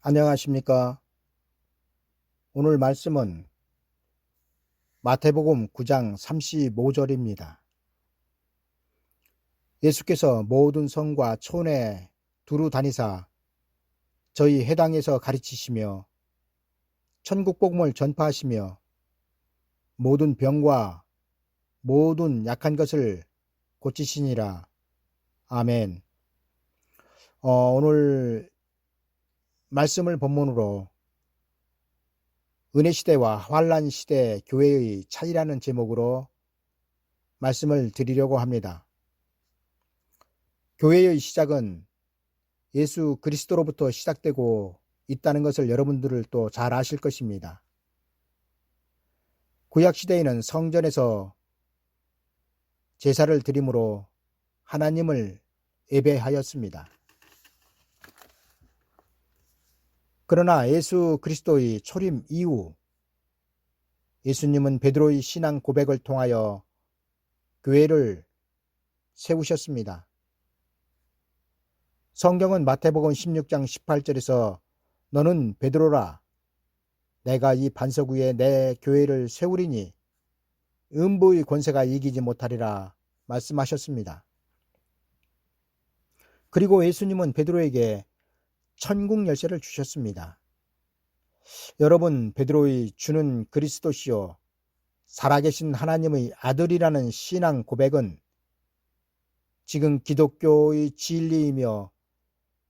안녕하십니까? 오늘 말씀은 마태복음 9장 35절입니다. 예수께서 모든 성과 촌에 두루 다니사 저희 회당에서 가르치시며 천국 복음을 전파하시며 모든 병과 모든 약한 것을 고치시니라. 아멘. 오늘 말씀을 본문으로 은혜시대와 환란시대 교회의 차이라는 제목으로 말씀을 드리려고 합니다. 교회의 시작은 예수 그리스도로부터 시작되고 있다는 것을 여러분들을 또 잘 아실 것입니다. 구약시대에는 성전에서 제사를 드림으로 하나님을 예배하였습니다. 그러나 예수 그리스도의 초림 이후 예수님은 베드로의 신앙 고백을 통하여 교회를 세우셨습니다. 성경은 마태복음 16장 18절에서 너는 베드로라 내가 이 반석 위에 내 교회를 세우리니 음부의 권세가 이기지 못하리라 말씀하셨습니다. 그리고 예수님은 베드로에게 천국 열쇠를 주셨습니다. 여러분, 베드로의 주는 그리스도시요 살아계신 하나님의 아들이라는 신앙 고백은 지금 기독교의 진리이며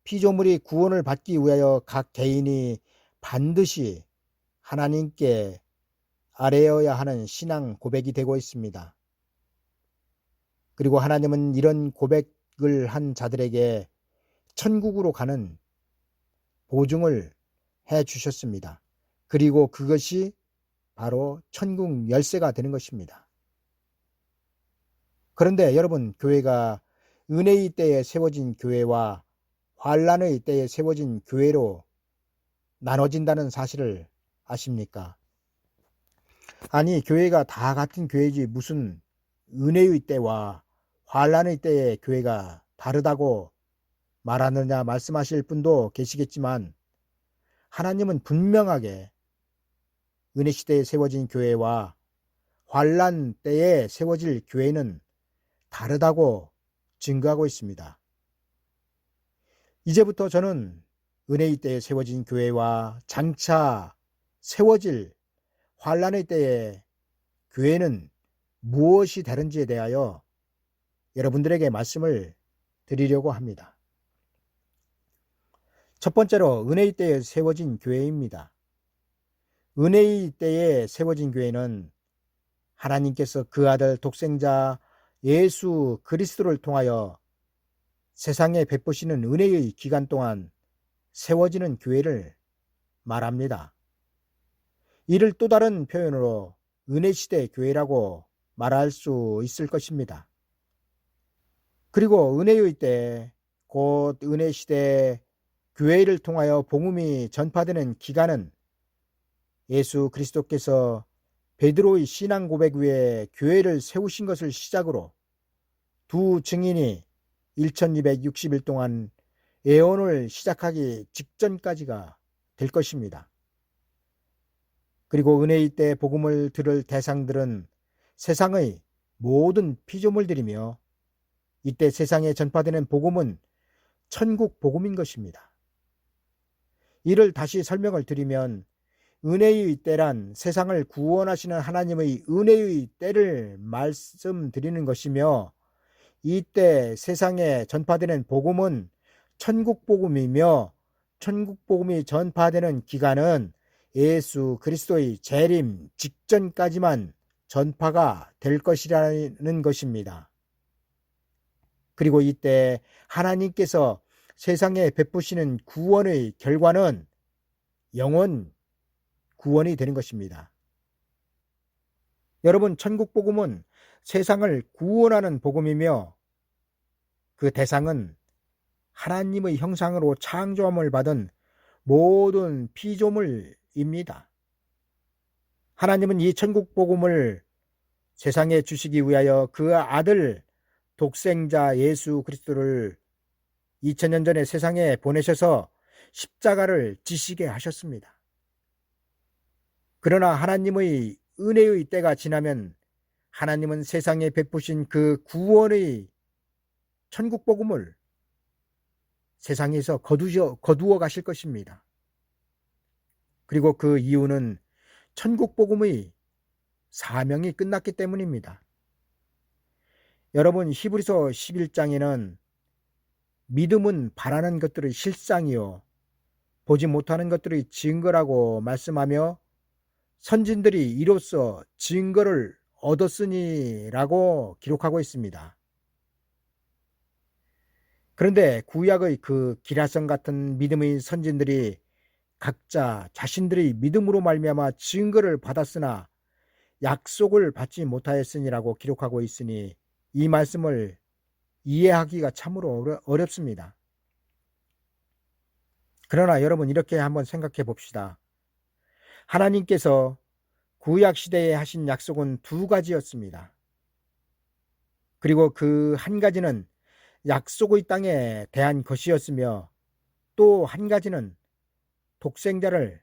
피조물이 구원을 받기 위하여 각 개인이 반드시 하나님께 아뢰어야 하는 신앙 고백이 되고 있습니다. 그리고 하나님은 이런 고백을 한 자들에게 천국으로 가는 보증을 해 주셨습니다. 그리고 그것이 바로 천국 열쇠가 되는 것입니다. 그런데 여러분, 교회가 은혜의 때에 세워진 교회와 환란의 때에 세워진 교회로 나눠진다는 사실을 아십니까? 아니, 교회가 다 같은 교회지 무슨 은혜의 때와 환란의 때의 교회가 다르다고 말하느냐 말씀하실 분도 계시겠지만 하나님은 분명하게 은혜 시대에 세워진 교회와 환란 때에 세워질 교회는 다르다고 증거하고 있습니다. 이제부터 저는 은혜의 때에 세워진 교회와 장차 세워질 환란의 때의 교회는 무엇이 다른지에 대하여 여러분들에게 말씀을 드리려고 합니다. 첫 번째로 은혜의 때에 세워진 교회입니다. 은혜의 때에 세워진 교회는 하나님께서 그 아들 독생자 예수 그리스도를 통하여 세상에 베푸시는 은혜의 기간 동안 세워지는 교회를 말합니다. 이를 또 다른 표현으로 은혜시대 교회라고 말할 수 있을 것입니다. 그리고 은혜의 때, 곧 은혜시대 교회를 통하여 복음이 전파되는 기간은 예수 그리스도께서 베드로의 신앙 고백 위에 교회를 세우신 것을 시작으로 두 증인이 1260일 동안 예언을 시작하기 직전까지가 될 것입니다. 그리고 은혜의 때 복음을 들을 대상들은 세상의 모든 피조물들이며 이때 세상에 전파되는 복음은 천국 복음인 것입니다. 이를 다시 설명을 드리면 은혜의 때란 세상을 구원하시는 하나님의 은혜의 때를 말씀드리는 것이며 이때 세상에 전파되는 복음은 천국 복음이며 천국 복음이 전파되는 기간은 예수 그리스도의 재림 직전까지만 전파가 될 것이라는 것입니다. 그리고 이때 하나님께서 세상에 베푸시는 구원의 결과는 영원 구원이 되는 것입니다. 여러분, 천국 복음은 세상을 구원하는 복음이며 그 대상은 하나님의 형상으로 창조함을 받은 모든 피조물입니다. 하나님은 이 천국 복음을 세상에 주시기 위하여 그 아들 독생자 예수 그리스도를 2000년 전에 세상에 보내셔서 십자가를 지시게 하셨습니다. 그러나 하나님의 은혜의 때가 지나면 하나님은 세상에 베푸신 그 구원의 천국 복음을 세상에서 거두어 가실 것입니다. 그리고 그 이유는 천국 복음의 사명이 끝났기 때문입니다. 여러분, 히브리서 11장에는 믿음은 바라는 것들의 실상이요 보지 못하는 것들의 증거라고 말씀하며 선진들이 이로써 증거를 얻었으니라고 기록하고 있습니다. 그런데 구약의 그 기라성 같은 믿음의 선진들이 각자 자신들의 믿음으로 말미암아 증거를 받았으나 약속을 받지 못하였으니라고 기록하고 있으니 이 말씀을 이해하기가 참으로 어렵습니다. 그러나 여러분, 이렇게 한번 생각해 봅시다. 하나님께서 구약 시대에 하신 약속은 두 가지였습니다. 그리고 그 한 가지는 약속의 땅에 대한 것이었으며 또 한 가지는 독생자를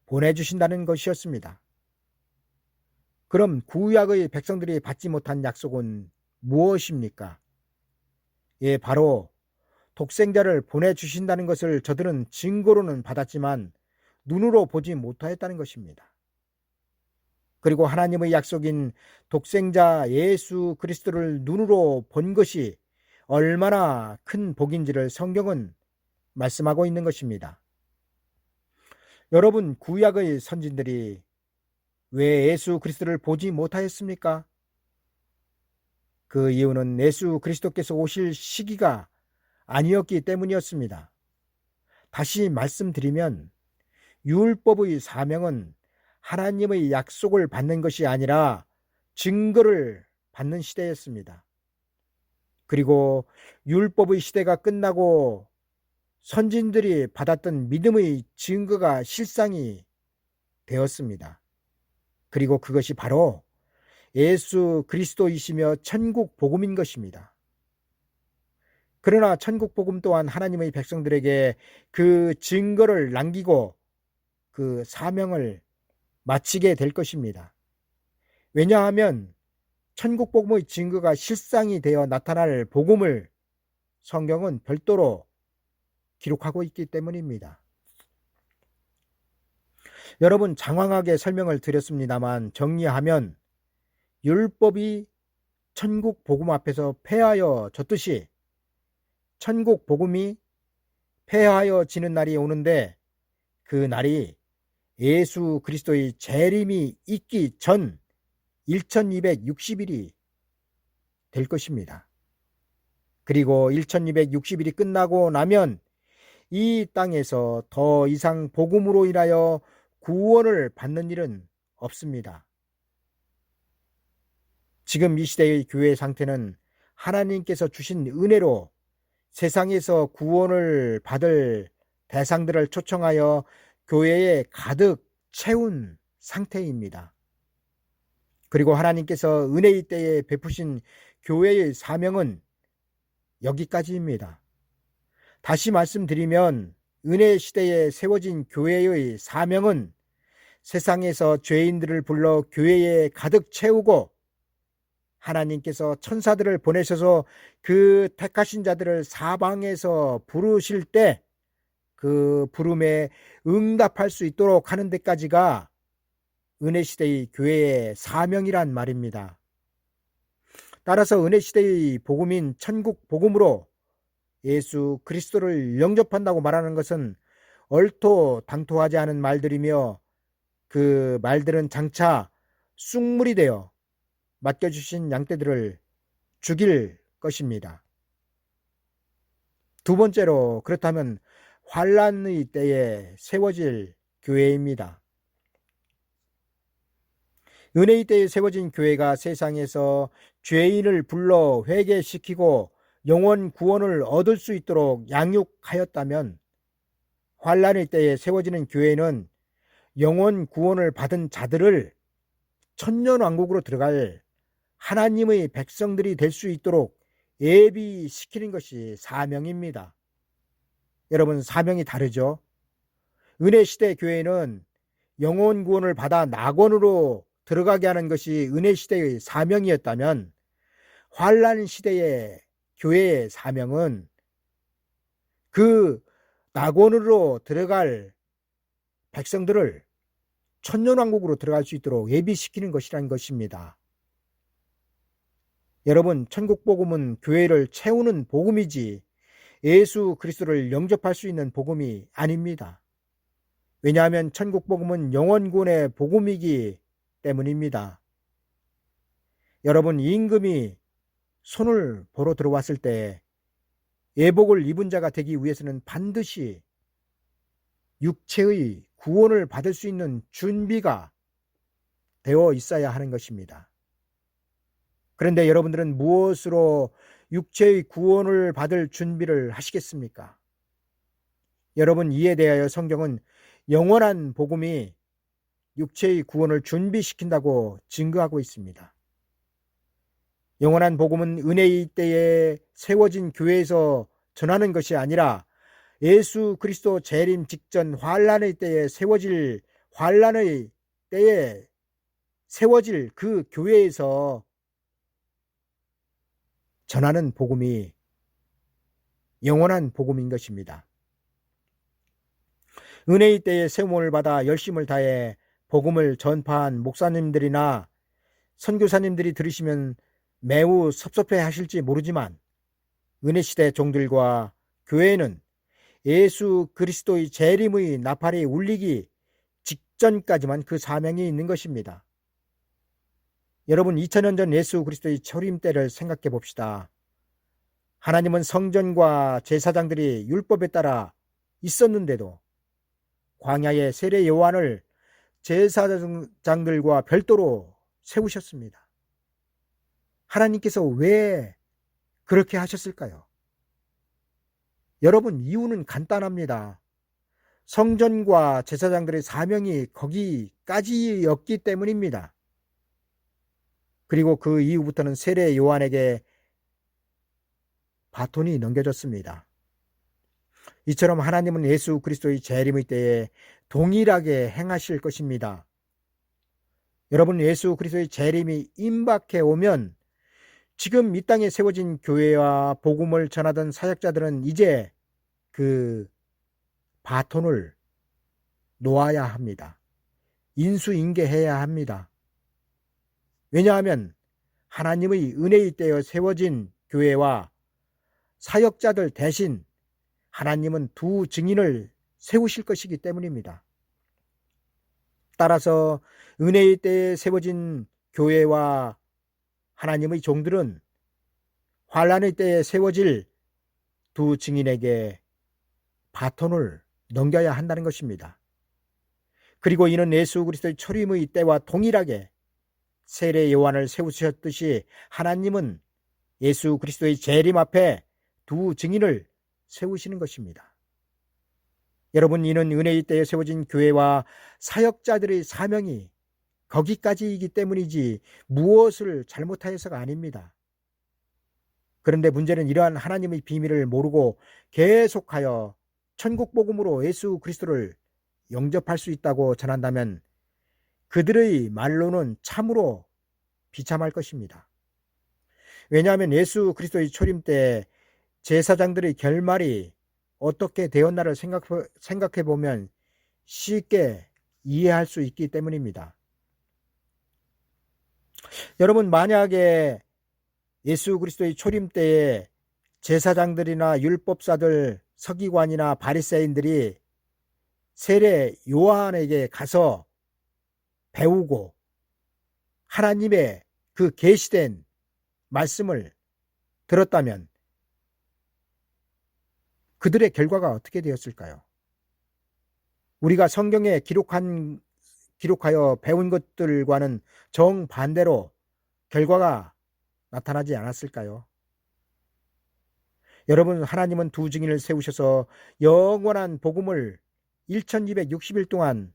보내주신다는 것이었습니다. 그럼 구약의 백성들이 받지 못한 약속은 무엇입니까? 예, 바로 독생자를 보내주신다는 것을 저들은 증거로는 받았지만 눈으로 보지 못하였다는 것입니다. 그리고 하나님의 약속인 독생자 예수 그리스도를 눈으로 본 것이 얼마나 큰 복인지를 성경은 말씀하고 있는 것입니다. 여러분, 구약의 선진들이 왜 예수 그리스도를 보지 못하였습니까? 그 이유는 예수 그리스도께서 오실 시기가 아니었기 때문이었습니다. 다시 말씀드리면 율법의 사명은 하나님의 약속을 받는 것이 아니라 증거를 받는 시대였습니다. 그리고 율법의 시대가 끝나고 선진들이 받았던 믿음의 증거가 실상이 되었습니다. 그리고 그것이 바로 예수 그리스도이시며 천국 복음인 것입니다. 그러나 천국 복음 또한 하나님의 백성들에게 그 증거를 남기고 그 사명을 마치게 될 것입니다. 왜냐하면 천국 복음의 증거가 실상이 되어 나타날 복음을 성경은 별도로 기록하고 있기 때문입니다. 여러분, 장황하게 설명을 드렸습니다만 정리하면 율법이 천국 복음 앞에서 패하여 졌듯이 천국 복음이 패하여 지는 날이 오는데 그 날이 예수 그리스도의 재림이 있기 전 1260일이 될 것입니다. 그리고 1260일이 끝나고 나면 이 땅에서 더 이상 복음으로 인하여 구원을 받는 일은 없습니다. 지금 이 시대의 교회 상태는 하나님께서 주신 은혜로 세상에서 구원을 받을 대상들을 초청하여 교회에 가득 채운 상태입니다. 그리고 하나님께서 은혜의 때에 베푸신 교회의 사명은 여기까지입니다. 다시 말씀드리면 은혜 시대에 세워진 교회의 사명은 세상에서 죄인들을 불러 교회에 가득 채우고 하나님께서 천사들을 보내셔서 그 택하신 자들을 사방에서 부르실 때 그 부름에 응답할 수 있도록 하는 데까지가 은혜시대의 교회의 사명이란 말입니다. 따라서 은혜시대의 복음인 천국 복음으로 예수 그리스도를 영접한다고 말하는 것은 얼토당토하지 않은 말들이며 그 말들은 장차 쑥물이 되어 맡겨주신 양떼들을 죽일 것입니다. 두 번째로, 그렇다면 환란의 때에 세워질 교회입니다. 은혜의 때에 세워진 교회가 세상에서 죄인을 불러 회개시키고 영원 구원을 얻을 수 있도록 양육하였다면 환란의 때에 세워지는 교회는 영원 구원을 받은 자들을 천년왕국으로 들어갈 하나님의 백성들이 될 수 있도록 예비시키는 것이 사명입니다. 여러분, 사명이 다르죠? 은혜시대 교회는 영혼 구원을 받아 낙원으로 들어가게 하는 것이 은혜시대의 사명이었다면, 환란 시대의 교회의 사명은 그 낙원으로 들어갈 백성들을 천년왕국으로 들어갈 수 있도록 예비시키는 것이라는 것입니다. 여러분, 천국복음은 교회를 채우는 복음이지 예수 그리스도를 영접할 수 있는 복음이 아닙니다. 왜냐하면 천국복음은 영혼구원의 복음이기 때문입니다. 여러분, 임금이 손을 보러 들어왔을 때 예복을 입은 자가 되기 위해서는 반드시 육체의 구원을 받을 수 있는 준비가 되어 있어야 하는 것입니다. 그런데 여러분들은 무엇으로 육체의 구원을 받을 준비를 하시겠습니까? 여러분, 이에 대하여 성경은 영원한 복음이 육체의 구원을 준비시킨다고 증거하고 있습니다. 영원한 복음은 은혜의 때에 세워진 교회에서 전하는 것이 아니라 예수 그리스도 재림 직전 환란의 때에 세워질 그 교회에서 전하는 복음이 영원한 복음인 것입니다. 은혜의 때에 세움을 받아 열심을 다해 복음을 전파한 목사님들이나 선교사님들이 들으시면 매우 섭섭해 하실지 모르지만, 은혜시대 종들과 교회는 예수 그리스도의 재림의 나팔이 울리기 직전까지만 그 사명이 있는 것입니다. 여러분, 2000년 전 예수 그리스도의 초림 때를 생각해 봅시다. 하나님은 성전과 제사장들이 율법에 따라 있었는데도 광야의 세례 요한을 제사장들과 별도로 세우셨습니다. 하나님께서 왜 그렇게 하셨을까요? 여러분, 이유는 간단합니다. 성전과 제사장들의 사명이 거기까지였기 때문입니다. 그리고 그 이후부터는 세례 요한에게 바톤이 넘겨졌습니다. 이처럼 하나님은 예수 그리스도의 재림의 때에 동일하게 행하실 것입니다. 여러분, 예수 그리스도의 재림이 임박해 오면 지금 이 땅에 세워진 교회와 복음을 전하던 사역자들은 이제 그 바톤을 놓아야 합니다. 인수인계해야 합니다. 왜냐하면 하나님의 은혜의 때에 세워진 교회와 사역자들 대신 하나님은 두 증인을 세우실 것이기 때문입니다. 따라서 은혜의 때에 세워진 교회와 하나님의 종들은 환란의 때에 세워질 두 증인에게 바톤을 넘겨야 한다는 것입니다. 그리고 이는 예수 그리스도의 초림의 때와 동일하게 세례 요한을 세우셨듯이 하나님은 예수 그리스도의 재림 앞에 두 증인을 세우시는 것입니다. 여러분, 이는 은혜의 때에 세워진 교회와 사역자들의 사명이 거기까지이기 때문이지 무엇을 잘못하여서가 아닙니다. 그런데 문제는 이러한 하나님의 비밀을 모르고 계속하여 천국 복음으로 예수 그리스도를 영접할 수 있다고 전한다면 그들의 말로는 참으로 비참할 것입니다. 왜냐하면 예수 그리스도의 초림 때 제사장들의 결말이 어떻게 되었나를 생각해 보면 쉽게 이해할 수 있기 때문입니다. 여러분, 만약에 예수 그리스도의 초림 때에 제사장들이나 율법사들, 서기관이나 바리새인들이 세례 요한에게 가서 배우고 하나님의 그 계시된 말씀을 들었다면 그들의 결과가 어떻게 되었을까요? 우리가 성경에 기록하여 배운 것들과는 정반대로 결과가 나타나지 않았을까요? 여러분, 하나님은 두 증인을 세우셔서 영원한 복음을 1260일 동안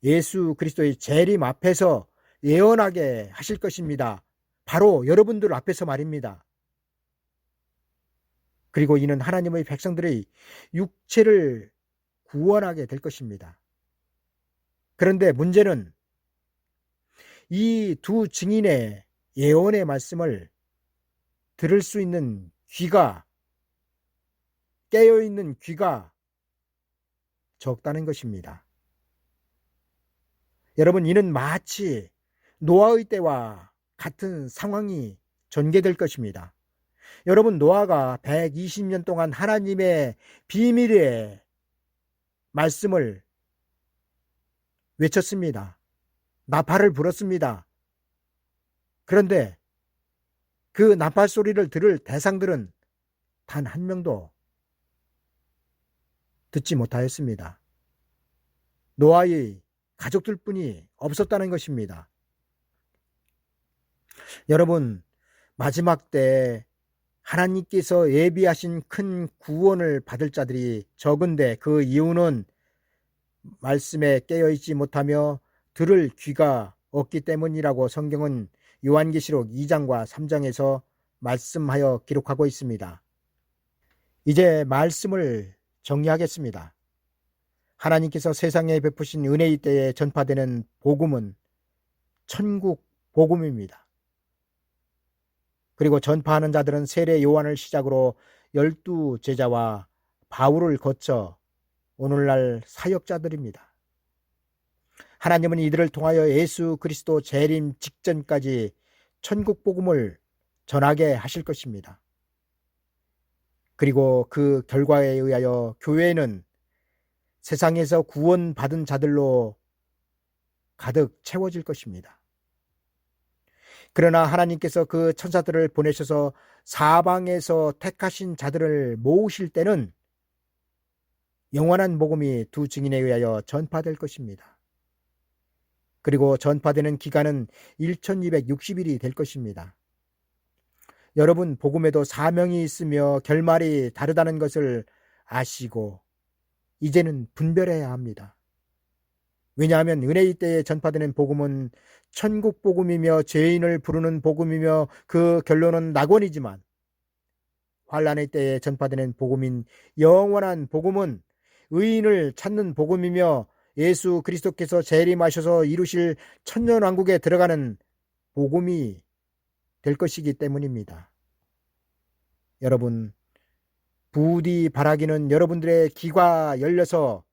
예수 그리스도의 재림 앞에서 예언하게 하실 것입니다. 바로 여러분들 앞에서 말입니다. 그리고 이는 하나님의 백성들의 육체를 구원하게 될 것입니다. 그런데 문제는 이 두 증인의 예언의 말씀을 들을 수 있는 귀가, 깨어있는 귀가 적다는 것입니다. 여러분, 이는 마치 노아의 때와 같은 상황이 전개될 것입니다. 여러분, 노아가 120년 동안 하나님의 비밀의 말씀을 외쳤습니다. 나팔을 불었습니다. 그런데 그 나팔 소리를 들을 대상들은 단 한 명도 듣지 못하였습니다. 노아의 가족들뿐이 없었다는 것입니다. 여러분, 마지막 때 하나님께서 예비하신 큰 구원을 받을 자들이 적은데 그 이유는 말씀에 깨어있지 못하며 들을 귀가 없기 때문이라고 성경은 요한계시록 2장과 3장에서 말씀하여 기록하고 있습니다. 이제 말씀을 정리하겠습니다. 하나님께서 세상에 베푸신 은혜의 때에 전파되는 복음은 천국 복음입니다. 그리고 전파하는 자들은 세례 요한을 시작으로 12제자와 바울을 거쳐 오늘날 사역자들입니다. 하나님은 이들을 통하여 예수 그리스도 재림 직전까지 천국 복음을 전하게 하실 것입니다. 그리고 그 결과에 의하여 교회는 세상에서 구원받은 자들로 가득 채워질 것입니다. 그러나 하나님께서 그 천사들을 보내셔서 사방에서 택하신 자들을 모으실 때는 영원한 복음이 두 증인에 의하여 전파될 것입니다. 그리고 전파되는 기간은 1260일이 될 것입니다. 여러분, 복음에도 사명이 있으며 결말이 다르다는 것을 아시고 이제는 분별해야 합니다. 왜냐하면 은혜의 때에 전파되는 복음은 천국 복음이며 죄인을 부르는 복음이며 그 결론은 낙원이지만, 환난의 때에 전파되는 복음인 영원한 복음은 의인을 찾는 복음이며 예수 그리스도께서 재림하셔서 이루실 천년왕국에 들어가는 복음이 될 것이기 때문입니다. 여러분, 부디 바라기는 여러분들의 귀가 열려서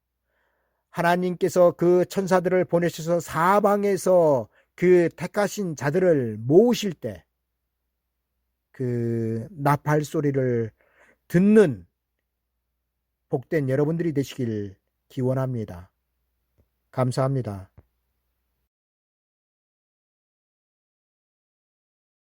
하나님께서 그 천사들을 보내셔서 사방에서 그 택하신 자들을 모으실 때 그 나팔 소리를 듣는 복된 여러분들이 되시길 기원합니다. 감사합니다.